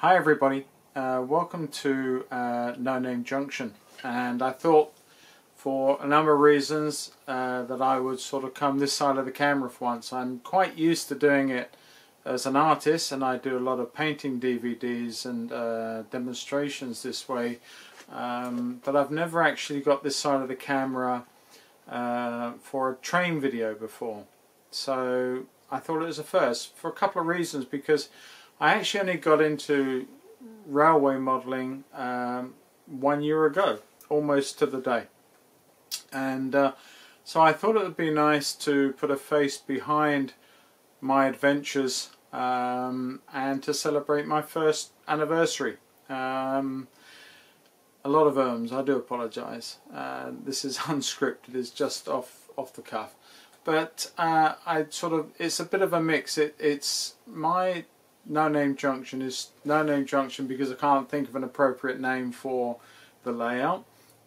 Hi everybody, welcome to No Name Junction, and I thought for a number of reasons that I would sort of come this side of the camera for once. I'm quite used to doing it as an artist, and I do a lot of painting DVDs and demonstrations this way, but I've never actually got this side of the camera for a train video before. So I thought it was a first for a couple of reasons, because I actually only got into railway modelling 1 year ago, almost to the day, and so I thought it would be nice to put a face behind my adventures and to celebrate my first anniversary. A lot of I do apologise. This is unscripted, it's just off the cuff, but it's a bit of a mix. It's my No Name Junction is No Name Junction because I can't think of an appropriate name for the layout,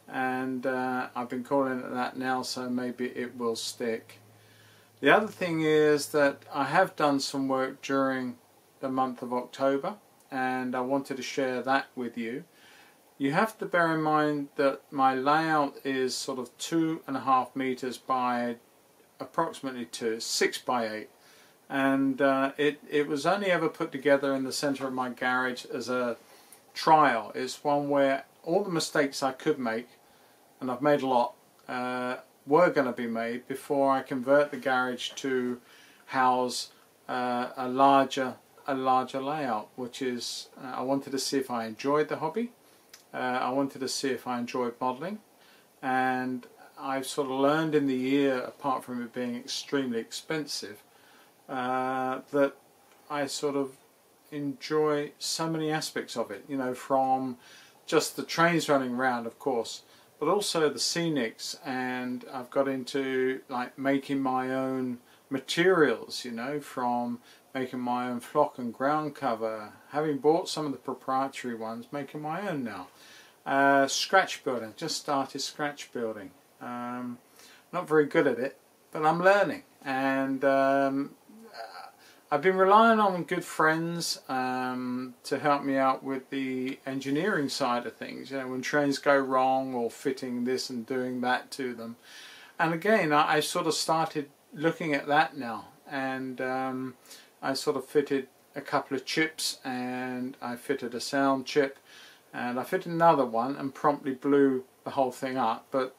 and I've been calling it that now, so maybe it will stick. The other thing is that I have done some work during the month of October, and I wanted to share that with you. You have to bear in mind that my layout is sort of 2.5 meters by approximately 6 by 8. And it was only ever put together in the centre of my garage as a trial. It's one where all the mistakes I could make, and I've made a lot, were going to be made before I convert the garage to house a larger layout, which is I wanted to see if I enjoyed the hobby. I wanted to see if I enjoyed modelling, and I've sort of learned in the year, apart from it being extremely expensive, that I sort of enjoy so many aspects of it, you know, from just the trains running around, of course, but also the scenics, and I've got into like making my own materials, you know, from making my own flock and ground cover, having bought some of the proprietary ones, making my own now. Scratch building, just started scratch building. Not very good at it, but I'm learning, and I've been relying on good friends to help me out with the engineering side of things, you know, when trains go wrong, or fitting this and doing that to them. And again, I sort of started looking at that now, and I sort of fitted a couple of chips, and I fitted a sound chip, and I fitted another one and promptly blew the whole thing up, but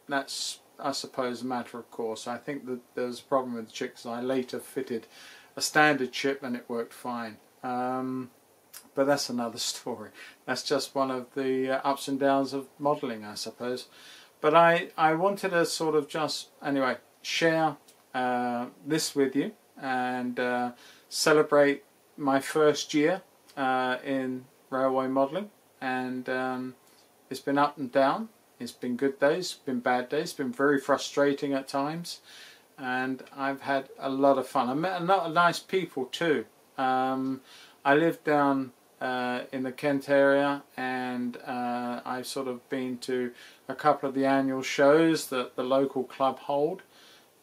that's, I suppose, a matter of course. I think that there's a problem with the chip, because I later fitted a standard chip and it worked fine, but that's another story. That's just one of the ups and downs of modelling, I suppose. But I wanted to sort of just anyway share this with you, and celebrate my first year in railway modelling, and it's been up and down. It's been good days, been bad days, been very frustrating at times, and I've had a lot of fun. I met a lot of nice people too. I live down in the Kent area, and I've sort of been to a couple of the annual shows that the local club hold,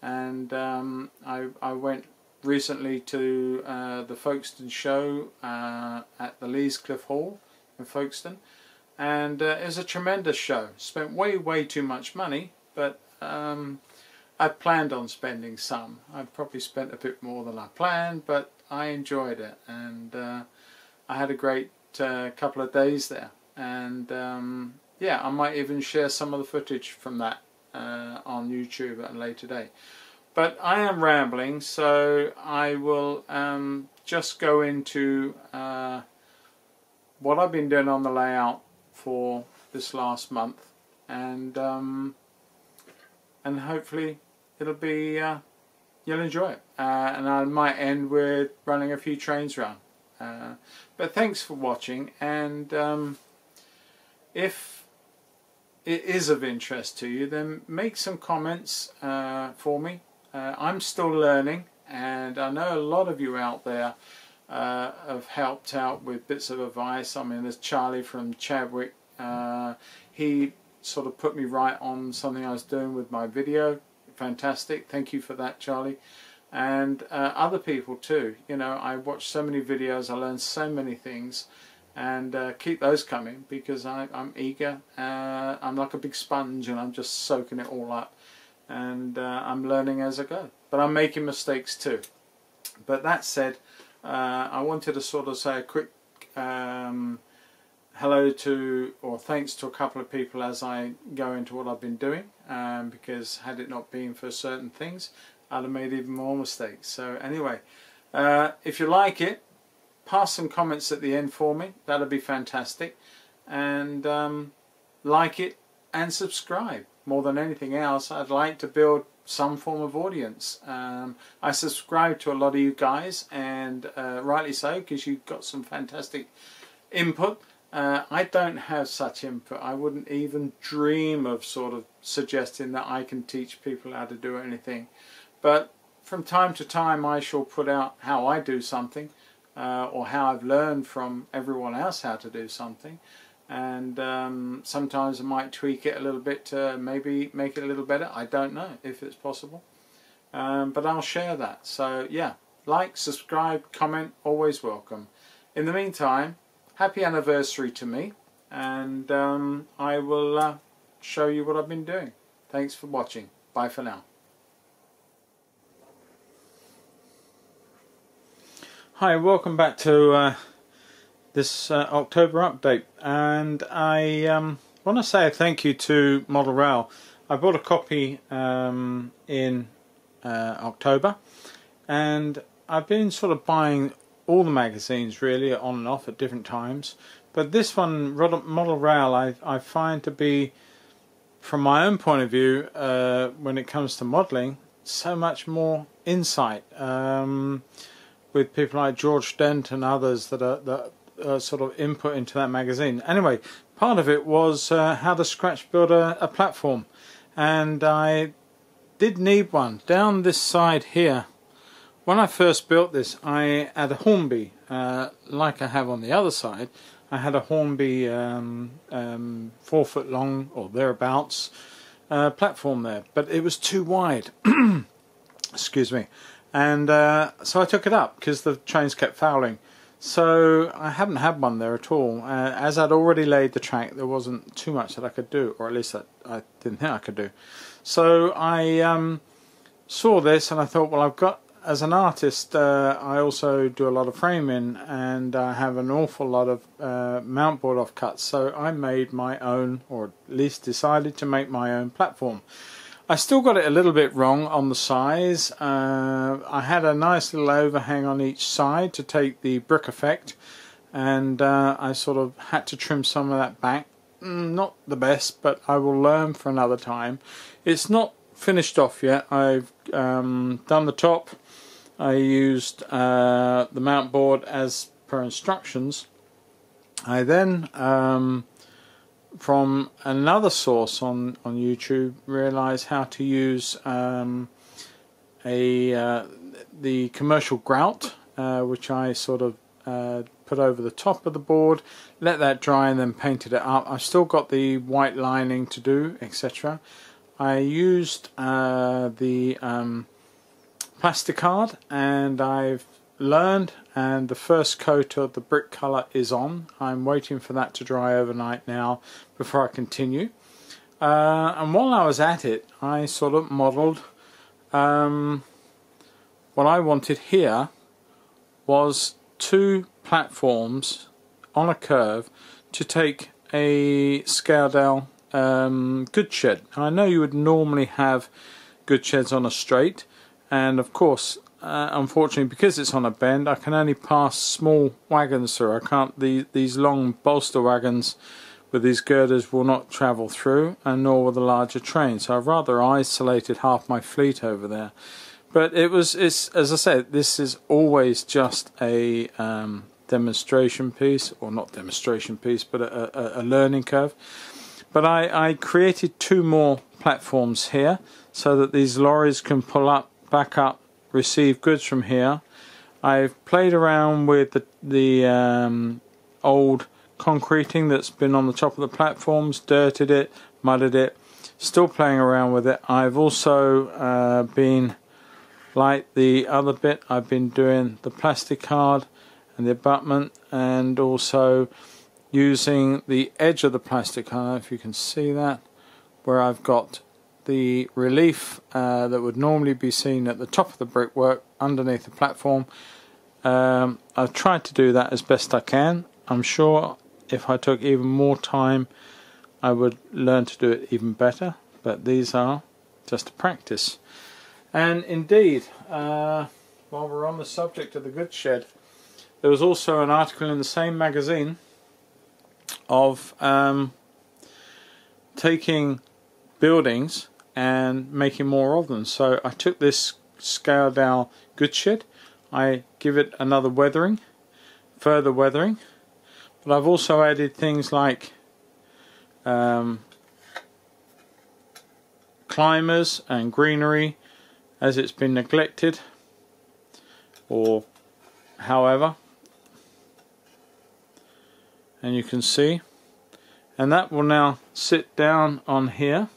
and I went recently to the Folkestone show at the Leescliffe Hall in Folkestone, and it was a tremendous show. Spent way too much money, but I planned on spending some. I probably spent a bit more than I planned, but I enjoyed it, and I had a great couple of days there, and yeah, I might even share some of the footage from that on YouTube at a later date. But I am rambling, so I will just go into what I've been doing on the layout for this last month, and hopefully it'll be you'll enjoy it, and I might end with running a few trains around. But thanks for watching, and if it is of interest to you, then make some comments for me. I'm still learning, and I know a lot of you out there have helped out with bits of advice. I mean, there's Charlie from Chadwick. He sort of put me right on something I was doing with my video. Fantastic, thank you for that, Charlie. And other people too. You know, I watched so many videos, I learned so many things, and keep those coming, because I'm eager. I'm like a big sponge, and I'm just soaking it all up, and I'm learning as I go, but I'm making mistakes too. But that said, I wanted to sort of say a quick hello to, or thanks to, a couple of people as I go into what I've been doing, because had it not been for certain things, I'd have made even more mistakes. So anyway, if you like it, pass some comments at the end for me. That'd be fantastic. And like it and subscribe. More than anything else, I'd like to build some form of audience. I subscribe to a lot of you guys, and rightly so, because you've got some fantastic input. I don't have such input. I wouldn't even dream of sort of suggesting that I can teach people how to do anything. But from time to time I shall put out how I do something, or how I've learned from everyone else how to do something. And sometimes I might tweak it a little bit to maybe make it a little better. I don't know if it's possible. But I'll share that. So yeah, like, subscribe, comment, always welcome. In the meantime, happy anniversary to me, and I will show you what I've been doing. Thanks for watching. Bye for now. Hi, welcome back to this October update, and I want to say a thank you to Model Rail. I bought a copy in October, and I've been sort of buying all the magazines really on and off at different times, but this one, Model Rail, I find to be, from my own point of view, when it comes to modelling, so much more insight, with people like George Dent and others that are sort of input into that magazine. Anyway, part of it was how to scratch build a platform, and I did need one down this side here. When I first built this, I had a Hornby, like I have on the other side. I had a Hornby 4 foot long, or thereabouts, platform there, but it was too wide. Excuse me. And so I took it up because the trains kept fouling. So I haven't had one there at all. As I'd already laid the track, there wasn't too much that I could do, or at least that I didn't think I could do. So I saw this and I thought, well, I've got, as an artist, I also do a lot of framing, and I have an awful lot of mount board offcuts. So I made my own, or at least decided to make my own platform. I still got it a little bit wrong on the size. I had a nice little overhang on each side to take the brick effect, and I sort of had to trim some of that back. Not the best, but I will learn for another time. It's not finished off yet. I've done the top. I used the mount board as per instructions. I then from another source on YouTube realised how to use the commercial grout, which I sort of put over the top of the board, let that dry, and then painted it up. I've still got the white lining to do, etc. I used the plasticard, and I've learned, and the first coat of the brick colour is on. I'm waiting for that to dry overnight now before I continue. And while I was at it, I sort of modelled what I wanted here was 2 platforms on a curve to take a Scaledale goods shed. I know you would normally have goods sheds on a straight, and of course unfortunately, because it's on a bend, I can only pass small wagons through. I can't. These long bolster wagons with these girders will not travel through, and nor will the larger trains. So I've rather isolated half my fleet over there. But it's as I said, this is always just a demonstration piece, or not demonstration piece, but a learning curve. But I created 2 more platforms here so that these lorries can pull up, back up, receive goods from here. I've played around with the old concreting that's been on the top of the platforms, dirted it, mudded it, still playing around with it. I've also been, like the other bit, I've been doing the plastic card and the abutment, and also using the edge of the plastic. I don't know if you can see that, where I've got the relief that would normally be seen at the top of the brickwork underneath the platform. I've tried to do that as best I can. I'm sure if I took even more time I would learn to do it even better, but these are just a practice. And indeed, while we're on the subject of the goods shed, there was also an article in the same magazine of taking buildings and making more of them. So I took this scaled down goods shed, I give it another weathering, further weathering, but I've also added things like climbers and greenery as it's been neglected, or however, and you can see, and that will now sit down on here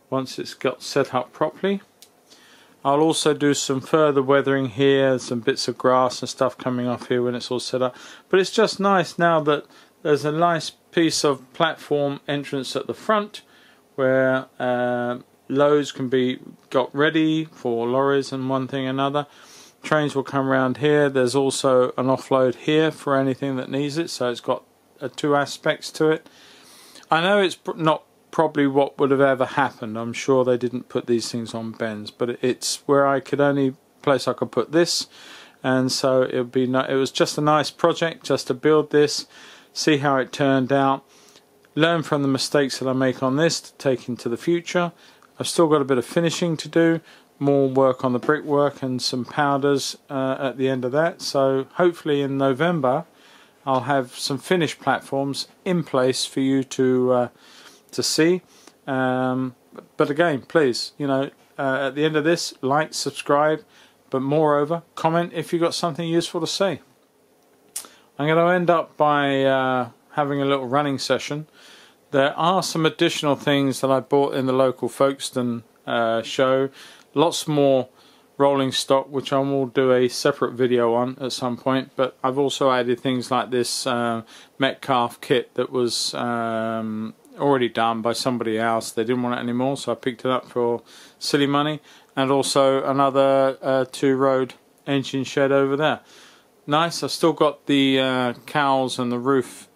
once it's got set up properly. I'll also do some further weathering here, some bits of grass and stuff coming off here when it's all set up, but it's just nice now that there's a nice piece of platform entrance at the front where loads can be got ready for lorries and one thing or another. Trains will come around here. There's also an offload here for anything that needs it, so it's got two aspects to it. I know it's not probably what would have ever happened. I'm sure they didn't put these things on bends, but it's where I could only place I could put this, and so it was just a nice project just to build this, see how it turned out, learn from the mistakes that I make on this to take into the future. I've still got a bit of finishing to do, more work on the brickwork and some powders at the end of that, so hopefully in November I'll have some finished platforms in place for you to see. But again, please, at the end of this, like, subscribe, but moreover, comment if you've got something useful to say. I'm going to end up by having a little running session. There are some additional things that I bought in the local Folkestone show. Lots more rolling stock, which I will do a separate video on at some point, but I've also added things like this Metcalf kit that was already done by somebody else. They didn't want it anymore, so I picked it up for silly money, and also another two-road engine shed over there. Nice. I've still got the cowls and the roof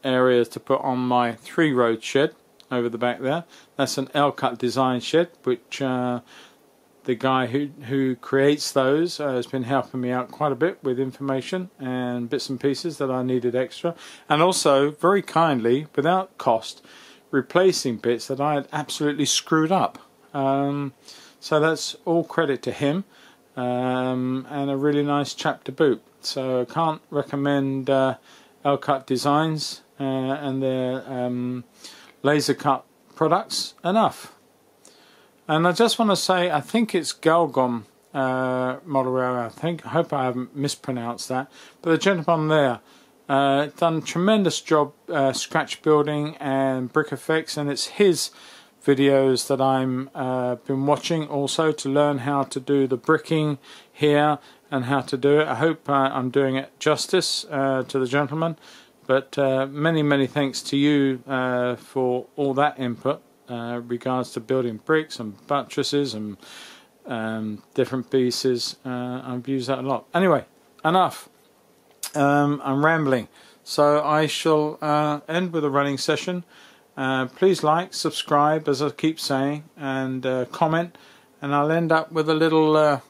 areas to put on my three-road shed over the back there. That's an L-cut design shed, which the guy who creates those has been helping me out quite a bit with information and bits and pieces that I needed extra, and also very kindly, without cost, replacing bits that I had absolutely screwed up. So that's all credit to him, and a really nice chap to boot. So I can't recommend L-cut designs and their laser cut products enough. And I just want to say, I think it's Galgom model railway. I hope I haven't mispronounced that. But the gentleman there done a tremendous job scratch building and brick effects, and it's his videos that I'm been watching also to learn how to do the bricking here and how to do it. I hope I'm doing it justice to the gentleman. But many thanks to you for all that input. Regards to building bricks and buttresses and different pieces. I've used that a lot. Anyway, enough. I'm rambling, so I shall end with a running session. Please like, subscribe, as I keep saying, and comment, and I'll end up with a little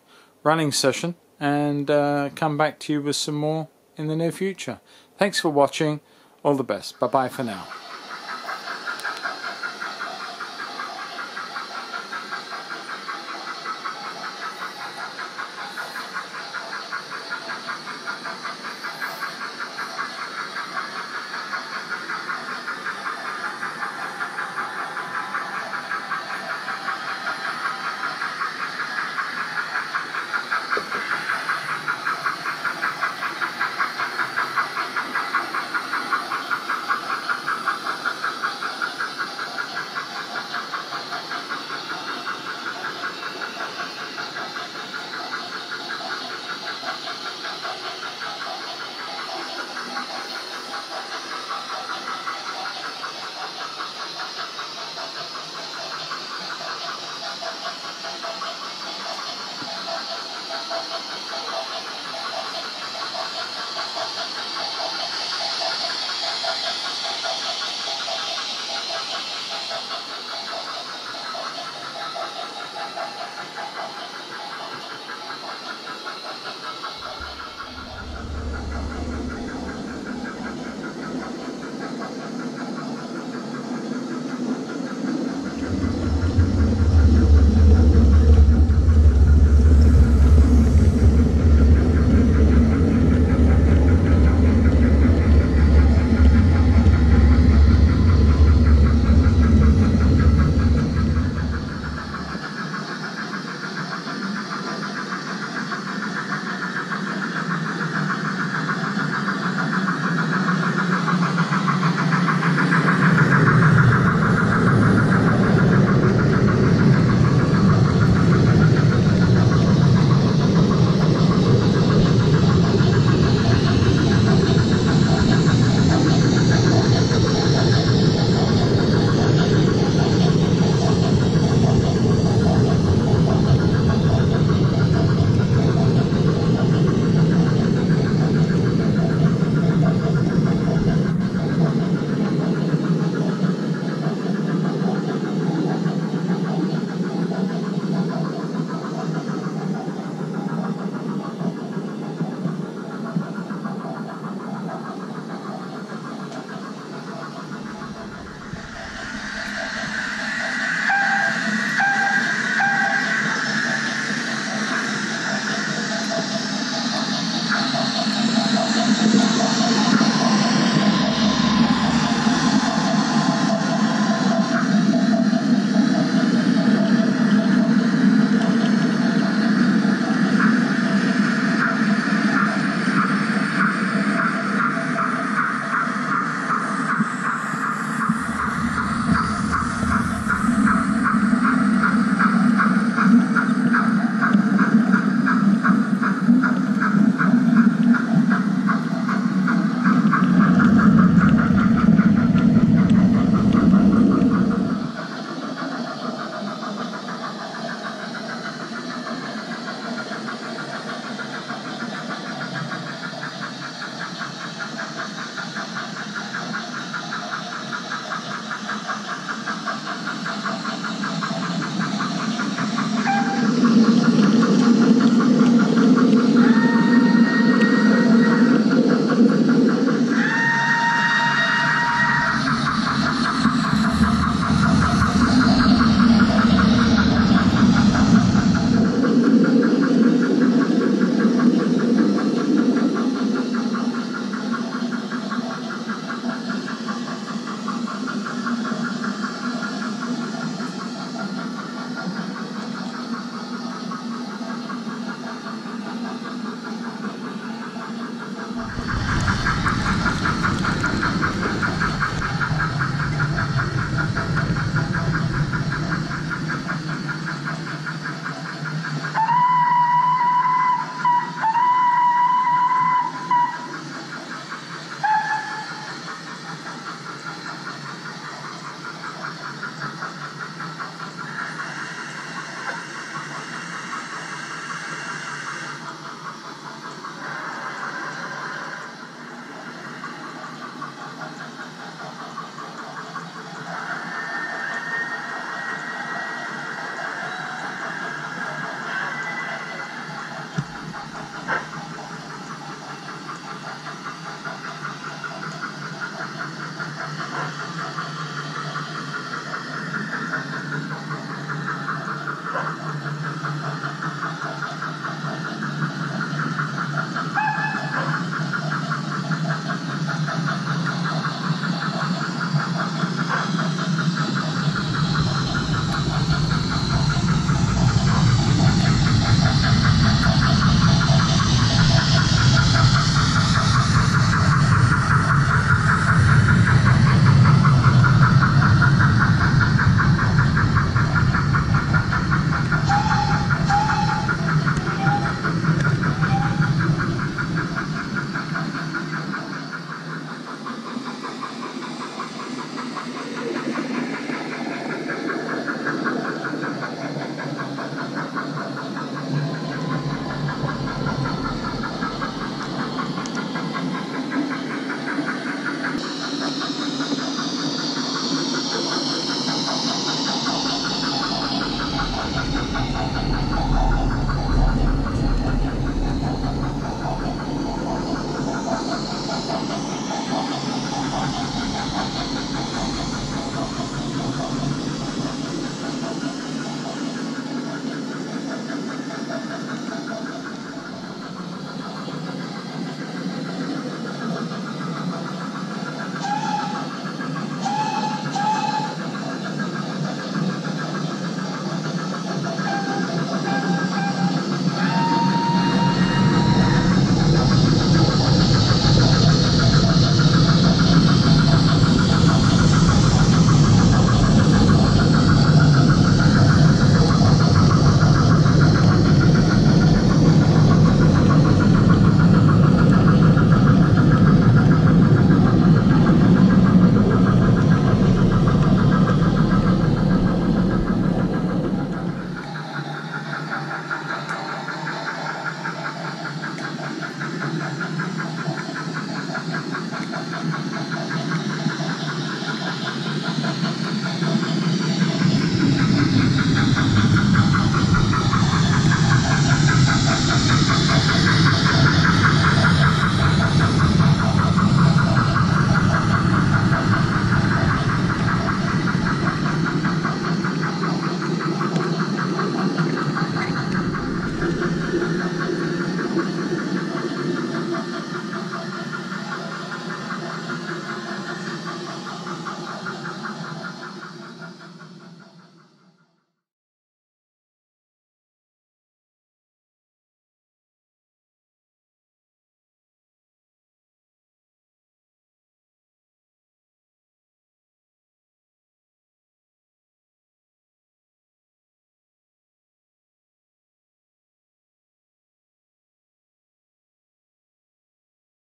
running session and come back to you with some more in the near future. Thanks for watching. All the best. Bye bye for now.